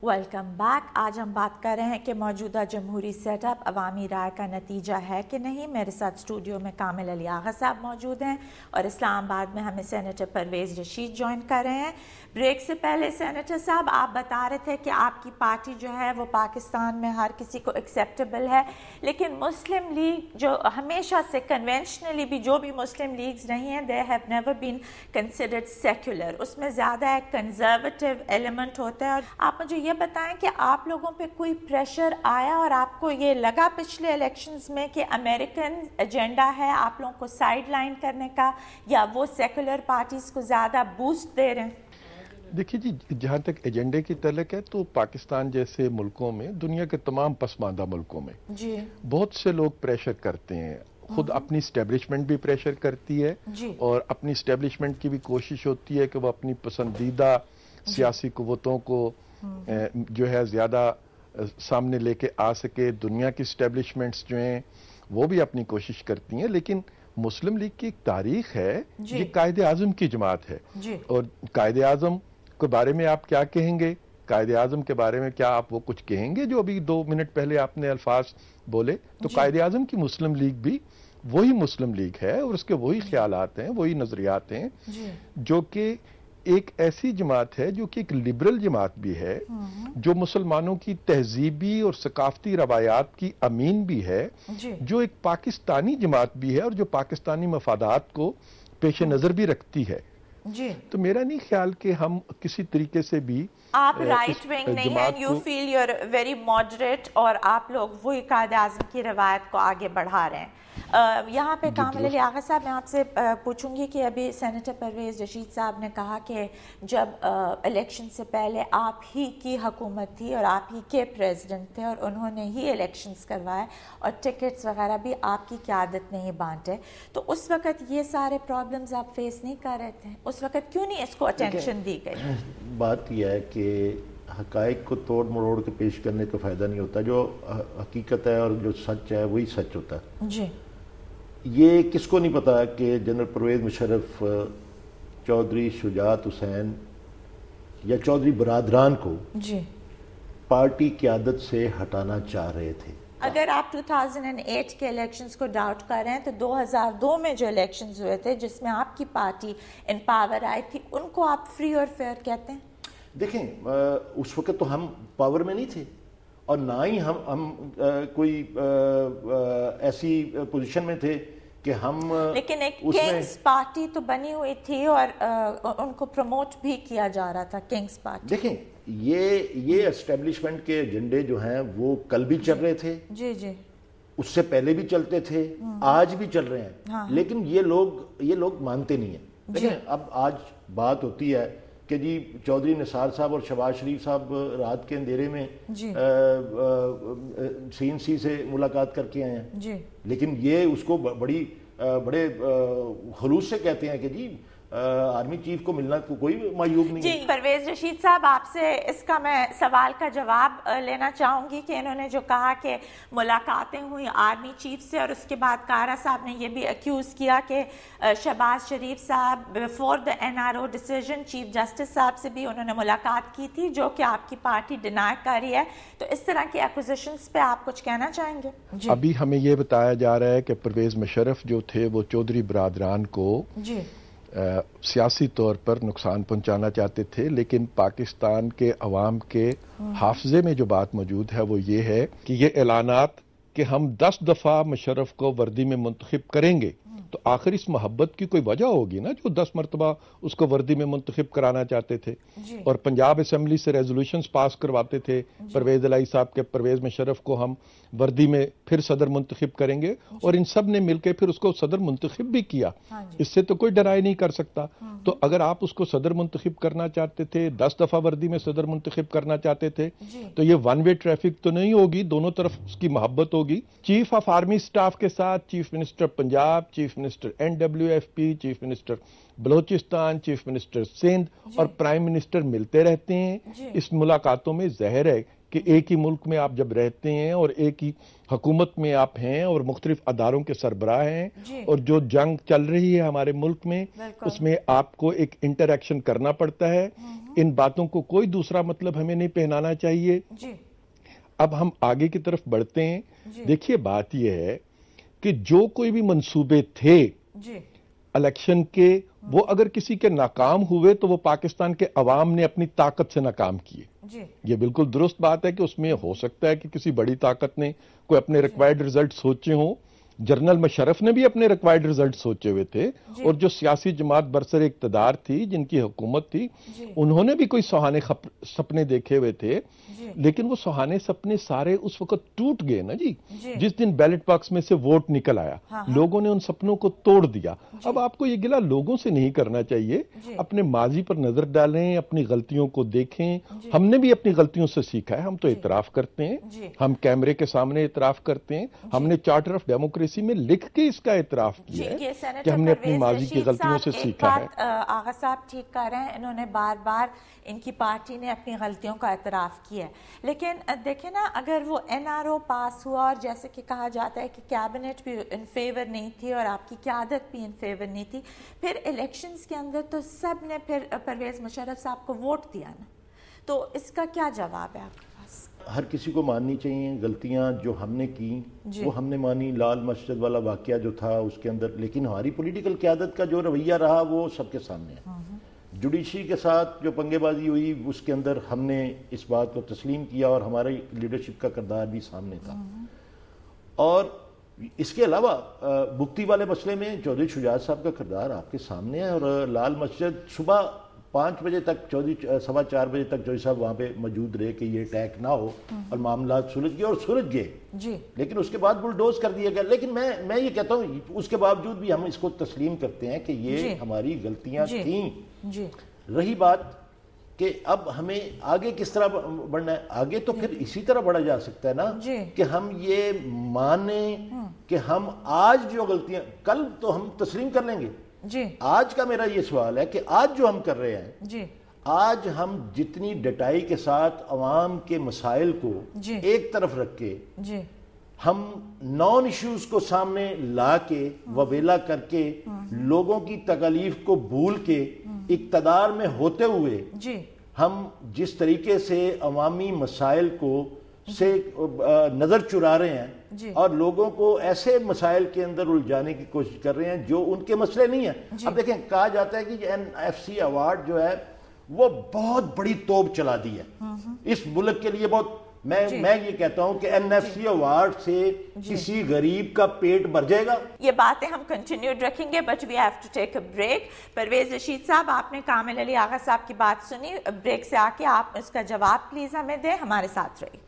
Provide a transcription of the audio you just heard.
Welcome back. آج ہم بات کر رہے ہیں کہ موجودہ جمہوری سیٹ اپ عوامی رائے کا نتیجہ ہے کہ نہیں. میرے ساتھ اسٹوڈیو میں کامل علی آغا صاحب موجود ہیں اور اسلام آباد میں ہمیں سینیٹر پرویز رشید جوائن کر رہے ہیں. بریک سے پہلے سینیٹر صاحب آپ بتا رہے تھے کہ آپ کی پارٹی جو ہے وہ پاکستان میں ہر کسی کو ایکسیپٹیبل ہے، لیکن مسلم لیگ جو ہمیشہ سے کنونشنلی بھی جو بھی مسلم لیگز رہی ہیں they have never been considered secular. اس میں زیادہ ایک کنزرویٹو ایلیمنٹ ہوتا ہے. اور آپ مجھے یہ بتائیں کہ آپ لوگوں پہ کوئی پریشر آیا اور آپ کو یہ لگا پچھلے الیکشنز میں کہ امریکن ایجنڈا ہے آپ لوگوں کو سائیڈ لائن کرنے کا، یا وہ سیکولر پارٹیز کو زیادہ بوسٹ دے رہے ہیں؟ دیکھیے جی، جہاں تک ایجنڈے کی تعلق ہے تو پاکستان جیسے ملکوں میں، دنیا کے تمام پسماندہ ملکوں میں جی بہت سے لوگ پریشر کرتے ہیں. خود اپنی اسٹیبلشمنٹ بھی پریشر کرتی ہے جی اور اپنی اسٹیبلشمنٹ کی بھی کوشش ہوتی ہے کہ وہ اپنی پسندیدہ سیاسی قوتوں کو جو ہے زیادہ سامنے لے کے آ سکے. دنیا کی اسٹیبلشمنٹس جو ہیں وہ بھی اپنی کوشش کرتی ہیں، لیکن مسلم لیگ کی ایک تاریخ ہے. یہ قائد اعظم کی جماعت ہے اور قائد اعظم کے بارے میں آپ کیا کہیں گے؟ قائد اعظم کے بارے میں کیا آپ وہ کچھ کہیں گے جو ابھی 2 منٹ پہلے آپ نے الفاظ بولے؟ تو قائد اعظم کی مسلم لیگ بھی وہی مسلم لیگ ہے اور اس کے وہی خیالات ہیں، وہی نظریات ہیں، جو کہ ایک ایسی جماعت ہے جو کہ ایک لبرل جماعت بھی ہے، جو مسلمانوں کی تہذیبی اور ثقافتی روایات کی امین بھی ہے، جو ایک پاکستانی جماعت بھی ہے اور جو پاکستانی مفادات کو پیش نظر بھی رکھتی ہے. تو میرا نہیں خیال کہ ہم کسی طریقے سے بھی آپ رائٹ ونگ نہیں ہیں. You feel you are very moderate اور آپ لوگ وہی قائد اعظم کی روایت کو آگے بڑھا رہے ہیں. یہاں پہ کامل علی آغا صاحب میں آپ سے پوچھوں گی کہ ابھی سینیٹر پرویز رشید صاحب نے کہا کہ جب الیکشن سے پہلے آپ ہی کی حکومت تھی اور آپ ہی کے پریزیڈنٹ تھے اور انہوں نے ہی الیکشنز کروائے اور ٹکٹس وغیرہ بھی آپ کی قیادت نے ہی بانٹے، تو اس وقت یہ سارے پرابلمز آپ فیس نہیں کر رہے تھے؟ اس وقت کیوں نہیں اس کو اٹینشن دی گئی؟ بات یہ ہے کہ حقائق کو توڑ مروڑ کے پیش کرنے کا فائدہ نہیں ہوتا. جو حقیقت ہے اور جو سچ ہے وہی سچ ہوتا ہے. جی یہ کس کو نہیں پتا کہ جنرل پرویز مشرف چودھری شجاعت حسین یا چودھری برادران کو پارٹی قیادت سے ہٹانا چاہ رہے تھے. اگر آپ 2008 کے الیکشنز کو ڈاؤٹ کر رہے ہیں تو 2002 میں جو الیکشنز ہوئے تھے جس میں آپ کی پارٹی ان پاور آئی تھی، ان کو آپ فری اور فیئر کہتے ہیں؟ دیکھیں اس وقت تو ہم پاور میں نہیں تھے اور نہ ہی ہم کوئی ایسی پوزیشن میں تھے کہ ہم، لیکن ایک کنگز پارٹی تو بنی ہوئی تھی اور ان کو پروموٹ بھی کیا جا رہا تھا کنگز پارٹی. دیکھیں یہ اسٹیبلشمنٹ کے ایجنڈے جو ہیں وہ کل بھی چل رہے تھے، جی اس سے پہلے بھی چلتے تھے، آج بھی چل رہے ہیں، لیکن یہ لوگ مانتے نہیں ہیں. دیکھیں اب آج بات ہوتی ہے کہ جی چودھری نثار صاحب اور شہباز شریف صاحب رات کے اندھیرے میں CNC سے ملاقات کر کے آئے ہیں، لیکن یہ اس کو بڑے خلوص سے کہتے ہیں کہ جی آرمی چیف کو ملنا کوئی معیوب نہیں ہے. جی پرویز رشید صاحب آپ سے اس کا میں سوال کا جواب لینا چاہوں گی کہ انہوں نے جو کہا کہ ملاقاتیں ہوئی آرمی چیف سے اور اس کے بعد کارا صاحب نے یہ بھی ایکیوز کیا کہ شہباز شریف صاحب before the NRO decision chief justice صاحب سے بھی انہوں نے ملاقات کی تھی، جو کہ آپ کی پارٹی ڈینائی کر رہی ہے. تو اس طرح کی ایکوزیشنز پہ آپ کچھ کہنا چاہیں گے؟ ابھی ہمیں یہ بتایا جا رہا ہے کہ پرویز مشرف جو تھے وہ چودھری برادران کو سیاسی طور پر نقصان پہنچانا چاہتے تھے، لیکن پاکستان کے عوام کے حافظے میں جو بات موجود ہے وہ یہ ہے کہ یہ اعلانات کہ ہم 10 دفعہ مشرف کو وردی میں منتخب کریں گے، تو آخر اس محبت کی کوئی وجہ ہوگی نا جو 10 مرتبہ اس کو وردی میں منتخب کرانا چاہتے تھے. اور پنجاب اسمبلی سے ریزولوشنز پاس کرواتے تھے پرویز الہی صاحب کے پرویز مشرف کو ہم وردی میں پھر صدر منتخب کریں گے، اور ان سب نے مل کے پھر اس کو صدر منتخب بھی کیا. اس سے تو کوئی ڈرائی نہیں کر سکتا. تو اگر آپ اس کو صدر منتخب کرنا چاہتے تھے، 10 دفعہ وردی میں صدر منتخب کرنا چاہتے تھے، تو یہ ون وے ٹریفک تو نہیں ہوگی، دونوں طرف اس کی محبت ہوگی. چیف آف آرمی سٹاف کے ساتھ chief minister Punjab, chief minister NWFP، chief minister Balochistan, chief minister Sindh اور پرائم منسٹر ملتے رہتے ہیں. اس ملاقاتوں میں ظاہر ہے کہ ایک ہی ملک میں آپ جب رہتے ہیں اور ایک ہی حکومت میں آپ ہیں اور مختلف اداروں کے سربراہ ہیں اور جو جنگ چل رہی ہے ہمارے ملک میں اس میں آپ کو ایک انٹریکشن کرنا پڑتا ہے. ان باتوں کو کوئی دوسرا مطلب ہمیں نہیں پہنانا چاہیے. اب ہم آگے کی طرف بڑھتے ہیں. دیکھیے بات یہ ہے کہ جو کوئی بھی منصوبے تھے الیکشن کے وہ اگر کسی کے ناکام ہوئے تو وہ پاکستان کے عوام نے اپنی طاقت سے ناکام کیے. یہ بالکل درست بات ہے کہ اس میں ہو سکتا ہے کہ کسی بڑی طاقت نے کوئی اپنے ریکوائرڈ ریزلٹ سوچے ہوں. جنرل مشرف نے بھی اپنے ریکوائرڈ ریزلٹ سوچے ہوئے تھے اور جو سیاسی جماعت برسر اقتدار تھی جن کی حکومت تھی انہوں نے بھی کوئی سہانے سپنے دیکھے ہوئے تھے لیکن وہ سہانے سپنے سارے اس وقت ٹوٹ گئے نا جی جس دن بیلٹ باکس میں سے ووٹ نکل آیا لوگوں نے ان سپنوں کو توڑ دیا. اب آپ کو یہ گلہ لوگوں سے نہیں کرنا چاہیے. اپنے ماضی پر نظر ڈالیں, اپنی غلطیوں کو دیکھیں. ہم نے بھی اپنی غلطیوں سے سیکھا ہے. ہم تو اعتراف کرتے ہیں, ہم کیمرے کے سامنے اعتراف کرتے ہیں. ہم نے چارٹر آف ڈیموکریسی میں لکھ کے اس کا اعتراف کیا ہے کہ ہم نے اپنی ماضی کی غلطیوں سے سیکھا ہے. آغا صاحب ٹھیک کر رہے ہیں, انہوں نے بار بار ان کی پارٹی نے اپنی غلطیوں کا اعتراف کیا ہے. لیکن دیکھیں نا, اگر وہ این آر او پاس ہوا اور جیسے کہ کہا جاتا ہے کہ کیبنٹ بھی ان فیور نہیں تھی اور آپ کی قیادت بھی ان فیور نہیں تھی, پھر الیکشنز کے اندر تو سب نے پھر پرویز مشرف صاحب کو ووٹ دیا نا, تو اس کا کیا جواب ہے آپ کے پاس؟ ہر کسی کو ماننی چاہیے غلطیاں جو ہم نے کی وہ ہم نے مانی. لال مسجد والا واقعہ جو تھا اس کے اندر, لیکن ہماری پولیٹیکل قیادت کا جو رویہ رہا وہ سب کے سامنے ہے. جوڈیشری کے ساتھ جو پنگے بازی ہوئی اس کے اندر ہم نے اس بات کو تسلیم کیا اور ہماری لیڈرشپ کا کردار بھی سامنے تھا. اور اس کے علاوہ بگٹی والے مسئلے میں چودھری شجاعت صاحب کا کردار آپ کے سامنے ہے. اور لال مسجد صبح 5 بجے تک سوا 4 بجے تک چودھری صاحب وہاں پہ موجود رہے کہ یہ اٹیک نہ ہو اور معاملات سلجھ گئے اور سلجھ گئے. لیکن اس کے بعد بلڈوز کر دیا گیا. لیکن میں یہ کہتا ہوں اس کے باوجود بھی ہم اس کو تسلیم کرتے ہیں کہ یہ ہماری غلطیاں تھیں. رہی بات کہ اب ہمیں آگے کس طرح بڑھنا ہے, آگے تو پھر اسی طرح بڑھا جا سکتا ہے نا کہ ہم یہ مانیں کہ ہم آج جو غلطیاں, کل تو ہم تسلیم کر لیں گے. آج کا میرا یہ سوال ہے کہ آج جو ہم کر رہے ہیں, آج ہم جتنی ڈٹائی کے ساتھ عوام کے مسائل کو ایک طرف رکھ کے ہم نان ایشوز کو سامنے لا کے وویلا کر کے لوگوں کی تکالیف کو بھول کے اقتدار میں ہوتے ہوئے ہم جس طریقے سے عوامی مسائل کو سے نظر چرا رہے ہیں اور لوگوں کو ایسے مسائل کے اندر الجھانے کی کوشش کر رہے ہیں جو ان کے مسئلے نہیں ہیں. اب دیکھیں کہا جاتا ہے کہ NFC ایوارڈ جو ہے وہ بہت بڑی توپ چلا دی ہے اس ملک کے لیے. بہت میں یہ کہتا ہوں کہ NFC ایوارڈ سے کسی غریب کا پیٹ بھر جائے گا. یہ باتیں ہم کنٹینیوڈ رکھیں گے but we have to take a break. Parvez Rashid sahab, آپ نے کامل علی آغا صاحب کی بات سنی. بریک سے آ کے آپ اس کا جواب پلیز ہمیں دیں, ہمارے ساتھ رہیے گا.